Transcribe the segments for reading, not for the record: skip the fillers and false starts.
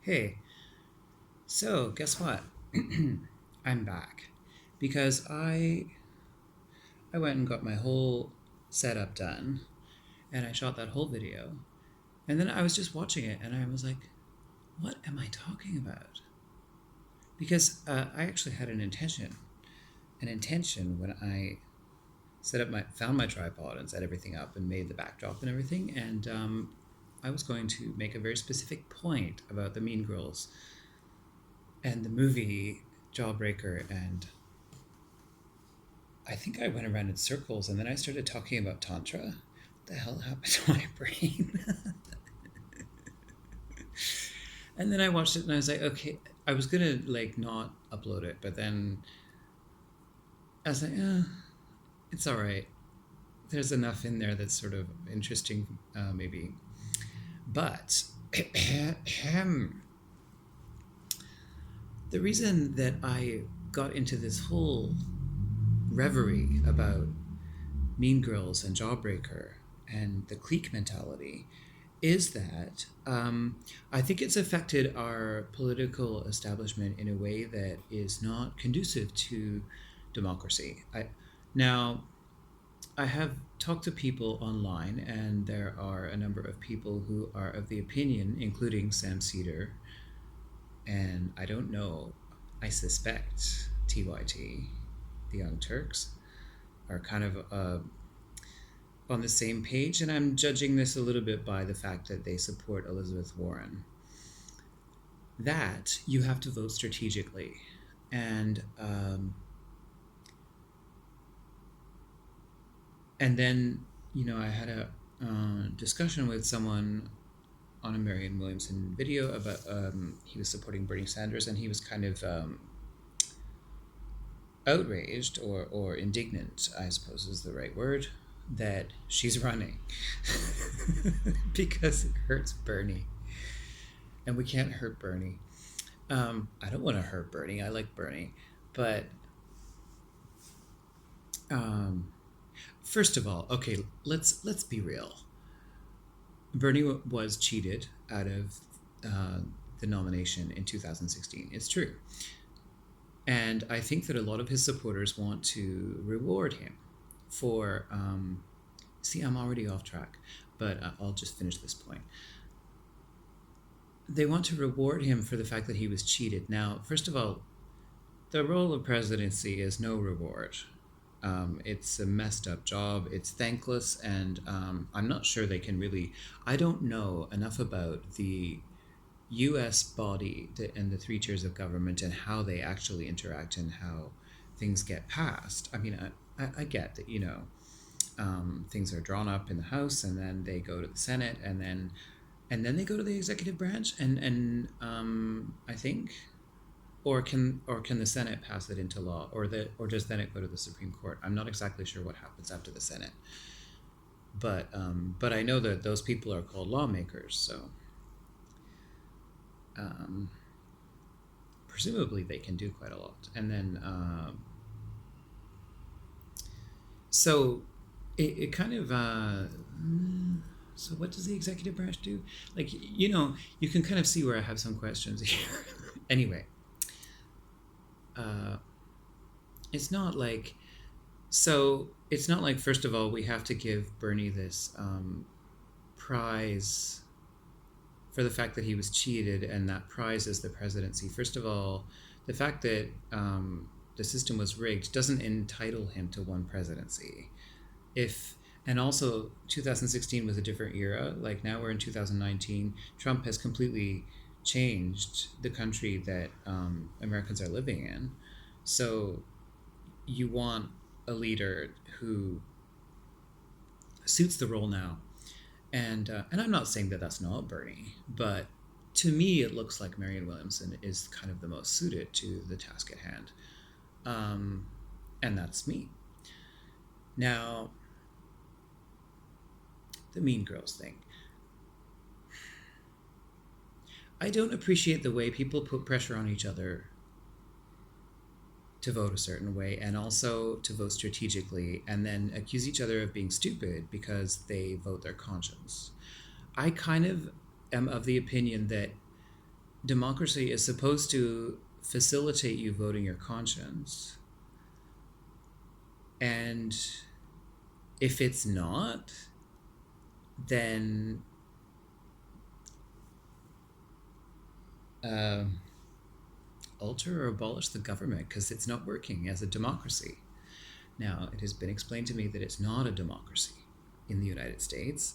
Hey, so guess what? I'm back because I went and got my whole setup done and I shot that whole video. And then I was just watching it and I was like, what am I talking about? Because I actually had an intention when I found my tripod and set everything up and made the backdrop and everything. And I was going to make a very specific point about the Mean Girls and the movie Jawbreaker, and I think I went around in circles and then I started talking about Tantra. What the hell happened to my brain? And then I watched it and I was like, okay, I was gonna like not upload it, but then I was like, it's all right. There's enough in there that's sort of interesting, maybe. But the reason that I got into this whole reverie about Mean Girls and Jawbreaker and the clique mentality is that I think it's affected our political establishment in a way that is not conducive to democracy. Now, I have talked to people online, and there are a number of people who are of the opinion, including Sam Cedar, and I don't know, I suspect TYT, the Young Turks, are kind of on the same page, and I'm judging this a little bit by the fact that they support Elizabeth Warren. That you have to vote strategically, and then I had a discussion with someone on a Marianne Williamson video about he was supporting Bernie Sanders, and he was kind of outraged or indignant, I suppose is the right word, that she's running because it hurts Bernie. And we can't hurt Bernie. I don't want to hurt Bernie. I like Bernie. But first of all, okay, let's be real. Bernie was cheated out of the nomination in 2016. It's true. And I think that a lot of his supporters want to reward him for. See, I'm already off track, but I'll just finish this point. They want to reward him for the fact that he was cheated. Now, first of all, the role of presidency is no reward. It's a messed up job. It's thankless, and I'm not sure they can really. I don't know enough about the U.S. body and the three tiers of government and how they actually interact and how things get passed. I mean, I get that things are drawn up in the House and then they go to the Senate and then they go to the executive branch and I think, or can the Senate pass it into law, or does then it go to the Supreme Court? I'm not exactly sure what happens after the Senate, but I know that those people are called lawmakers, so presumably they can do quite a lot, and then so it kind of so what does the executive branch do? Like, you can kind of see where I have some questions here. Anyway, it's not like first of all we have to give Bernie this prize for the fact that he was cheated, and that prize is the presidency. First of all, the fact that the system was rigged doesn't entitle him to one presidency. And also 2016 was a different era. Like, now we're in 2019. Trump has completely changed the country that Americans are living in. So you want a leader who suits the role now. And I'm not saying that that's not Bernie, but to me it looks like Marianne Williamson is kind of the most suited to the task at hand. And that's me. Now, the Mean Girls thing. I don't appreciate the way people put pressure on each other to vote a certain way, and also to vote strategically, and then accuse each other of being stupid because they vote their conscience. I kind of am of the opinion that democracy is supposed to facilitate you voting your conscience. And if it's not, then uh, alter or abolish the government because it's not working as a democracy. Now, it has been explained to me that it's not a democracy in the United States.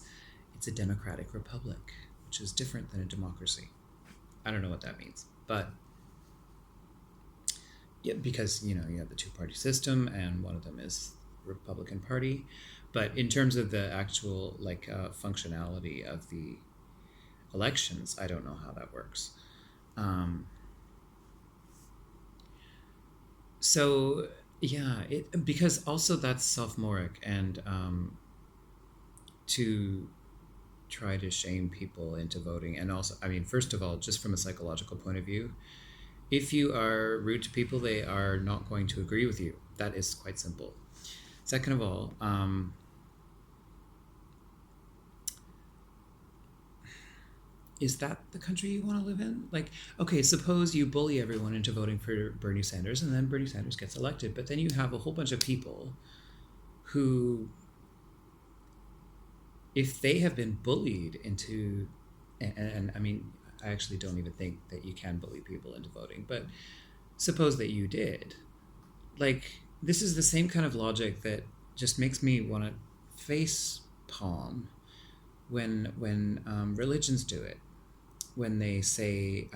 It's a democratic republic, which is different than a democracy. I don't know what that means, but yeah, because you have the two-party system, and one of them is Republican Party. But in terms of the actual functionality of the elections, I don't know how that works. So yeah, it because also that's sophomoric, and to try to shame people into voting, and also, I mean, first of all, just from a psychological point of view, if you are rude to people, they are not going to agree with you. That is quite simple. Second of all, is that the country you want to live in? Like, okay, suppose you bully everyone into voting for Bernie Sanders, and then Bernie Sanders gets elected, but then you have a whole bunch of people who, if they have been bullied into, and I mean, I actually don't even think that you can bully people into voting, but suppose that you did. Like, this is the same kind of logic that just makes me want to face palm when religions do it, when they say,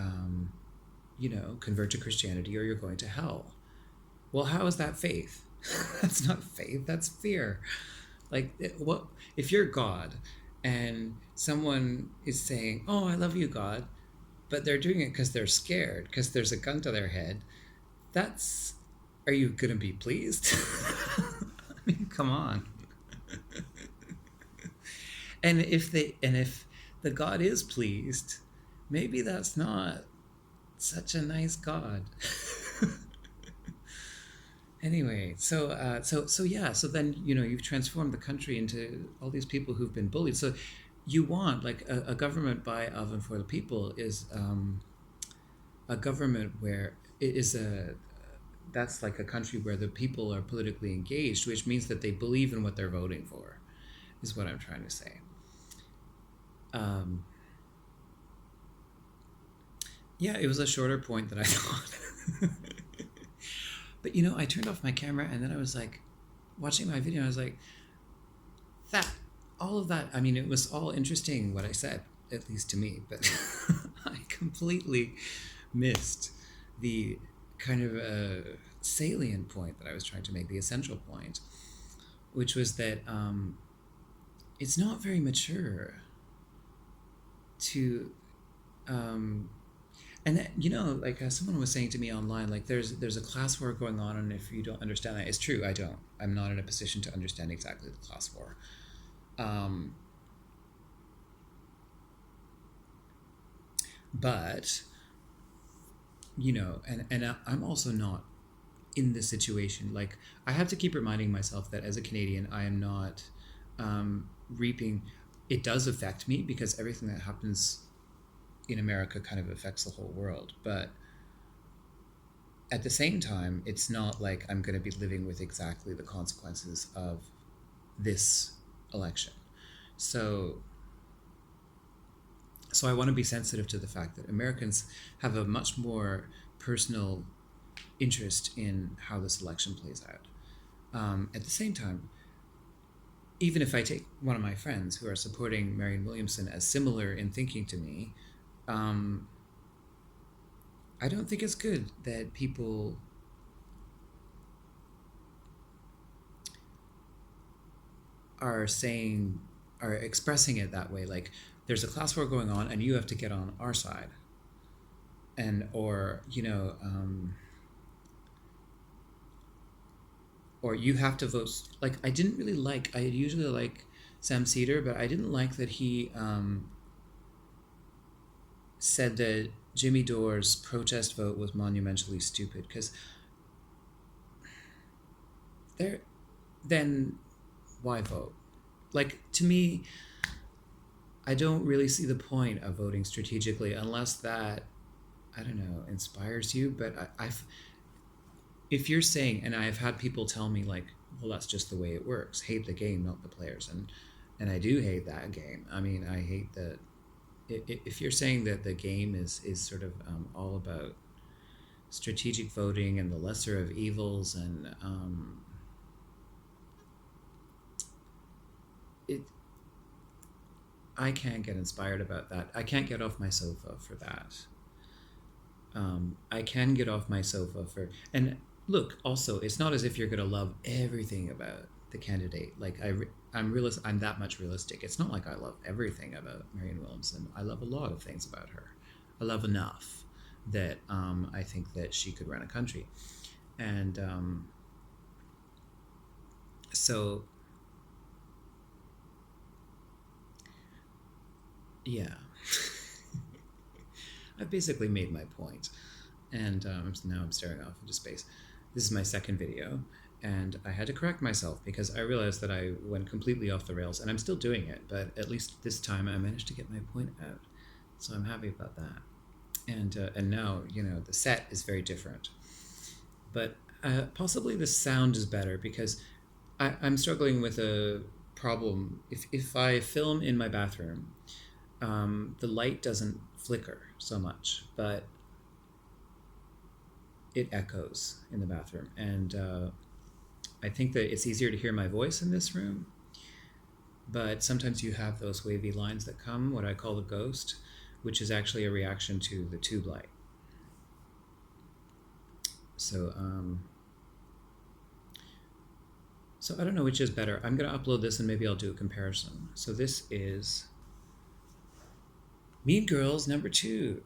convert to Christianity or you're going to hell. Well, how is that faith? That's not faith, that's fear. Like, what if you're God and someone is saying, "Oh, I love you, God," but they're doing it because they're scared, because there's a gun to their head? That's, are you gonna be pleased? I mean, come on. And if the God is pleased, maybe that's not such a nice God. Anyway, so yeah, so then you've transformed the country into all these people who've been bullied. So you want, like, a government by, of, and for the people is a government where it is that's like a country where the people are politically engaged, which means that they believe in what they're voting for, is what I'm trying to say. Yeah, it was a shorter point than I thought. But I turned off my camera, and then I was like, watching my video, I was like, that, all of that, I mean, it was all interesting what I said, at least to me, but I completely missed the kind of salient point that I was trying to make, the essential point, which was that it's not very mature to and that, like, someone was saying to me online, like, there's a class war going on, and if you don't understand that, it's true, I'm not in a position to understand exactly the class war. But and I'm also not in this situation. Like, I have to keep reminding myself that as a Canadian, I am not reaping. It does affect me because everything that happens in America kind of affects the whole world. But at the same time, it's not like I'm going to be living with exactly the consequences of this election. So I want to be sensitive to the fact that Americans have a much more personal interest in how this election plays out. At the same time, even if I take one of my friends who are supporting Marianne Williamson as similar in thinking to me, I don't think it's good that people are expressing it that way. Like, there's a class war going on, and you have to get on our side, or you have to vote. Like, I usually like Sam Cedar, but I didn't like that he said that Jimmy Dore's protest vote was monumentally stupid, because then why vote? Like, to me, I don't really see the point of voting strategically unless that I don't know, inspires you. But if you're saying, and I've had people tell me like, well, that's just the way it works. Hate the game, not the players, and I do hate that game. I mean, I hate that. If you're saying that the game is sort of all about strategic voting and the lesser of evils, and it, I can't get inspired about that. I can't get off my sofa for that. I can get off my sofa for, and look, also, it's not as if you're going to love everything about the candidate. Like I'm realist. I'm that much realistic. It's not like I love everything about Marianne Williamson. I love a lot of things about her. I love enough that I think that she could run a country, and so yeah. I've basically made my point, and so now I'm staring off into space. This is my second video, and I had to correct myself because I realized that I went completely off the rails, and I'm still doing it, but at least this time I managed to get my point out, so I'm happy about that. And now, you know, the set is very different, but possibly the sound is better because I'm struggling with a problem. If I film in my bathroom, the light doesn't flicker so much, but it echoes in the bathroom. And I think that it's easier to hear my voice in this room, but sometimes you have those wavy lines that come, what I call the ghost, which is actually a reaction to the tube light. So, so I don't know which is better. I'm going to upload this and maybe I'll do a comparison. So this is Mean Girls #2.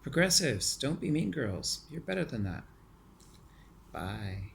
Progressives, don't be mean girls. You're better than that. Bye.